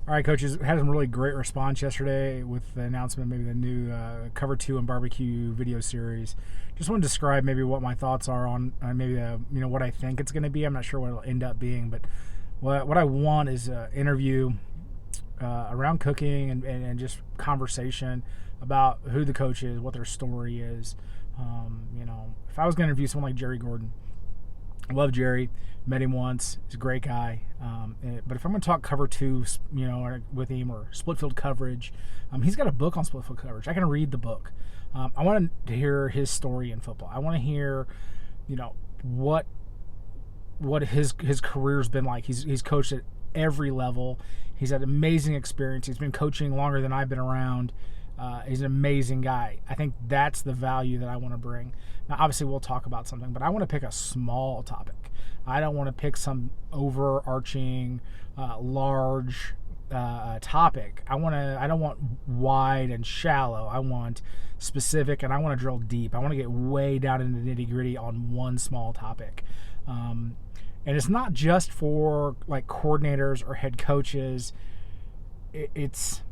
All right, coaches, had a really great response yesterday with the announcement, maybe the new Cover 2 and BBQ video series. Just want to describe maybe what my thoughts are on maybe what I think it's going to be. I'm not sure what it'll end up being, but what I want is an interview around cooking and just conversation about who the coach is, what their story is. If I was going to interview someone like Jerry Gordon, I love Jerry. Met him once. He's a great guy. But if I'm going to talk Cover 2, with him, or split field coverage, he's got a book on split field coverage. I can read the book. I want to hear his story in football. I want to hear, what his career's been like. He's coached at every level. He's had amazing experience. He's been coaching longer than I've been around. He's an amazing guy. I think that's the value that I want to bring. Now, obviously, we'll talk about something, but I want to pick a small topic. I don't want to pick some overarching, large topic. I don't want wide and shallow. I want specific, and I want to drill deep. I want to get way down into the nitty-gritty on one small topic. And it's not just for like coordinators or head coaches. It's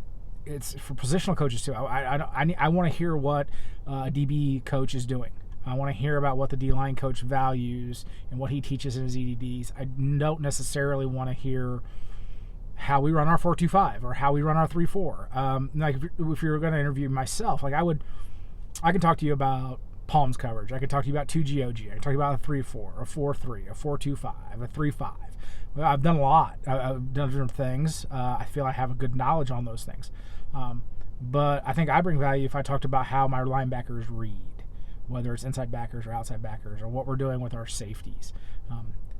for positional coaches too. I want to hear what a DB coach is doing. I want to hear about what the D-line coach values and what he teaches in his EDDs. I don't necessarily want to hear how we run our 4-2-5 or how we run our 3-4. Like if you're going to interview myself, like I can talk to you about Palms coverage. I can talk to you about 2GOG. I can talk to you about a 3-4, a 4-3, a 4-2-5, a 3-5. Well, I've done a lot. I've done different things. I feel I have a good knowledge on those things. But I think I bring value if I talked about how my linebackers read, whether it's inside backers or outside backers, or what we're doing with our safeties.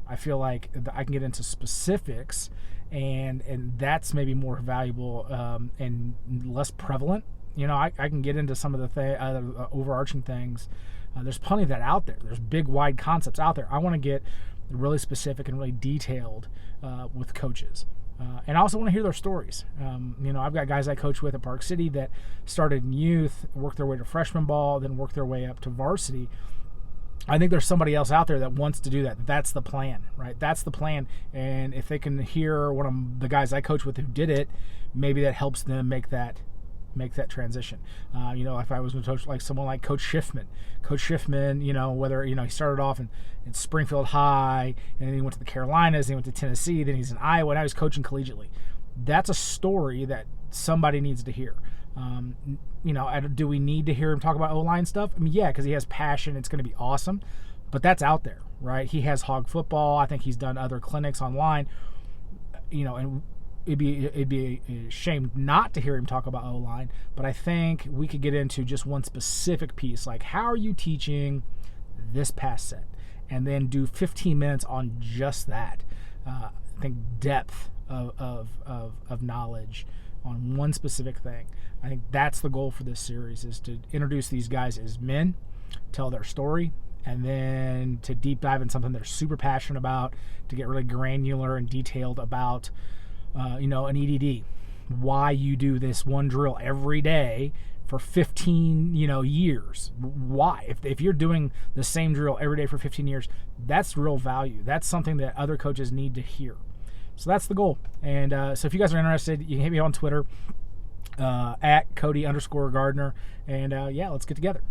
I feel like I can get into specifics, and that's maybe more valuable and less prevalent. I can get into some of the overarching things. There's plenty of that out there. There's big, wide concepts out there. I want to get really specific and really detailed with coaches. And I also want to hear their stories. I've got guys I coach with at Park City that started in youth, worked their way to freshman ball, then worked their way up to varsity. I think there's somebody else out there that wants to do that. That's the plan, right? That's the plan. And if they can hear one of the guys I coach with who did it, maybe that helps them make that transition. If I was going to coach like someone like Coach Schiffman, whether, he started off in Springfield High, and then he went to the Carolinas, then he went to Tennessee, then he's in Iowa, now he's coaching collegiately. That's a story that somebody needs to hear. Do we need to hear him talk about O-line stuff? I mean, yeah, because he has passion. It's going to be awesome. But that's out there, right? He has Hog Football. I think he's done other clinics online, and it'd be a shame not to hear him talk about O-line, but I think we could get into just one specific piece, like how are you teaching this pass set, and then do 15 minutes on just that. I think depth of knowledge on one specific thing. I think that's the goal for this series, is to introduce these guys as men, tell their story, and then to deep dive in something they're super passionate about, to get really granular and detailed about an EDD, why you do this one drill every day for 15, years. Why? If you're doing the same drill every day for 15 years, that's real value. That's something that other coaches need to hear. So that's the goal. And so if you guys are interested, you can hit me on Twitter at Cody_Gardner. And let's get together.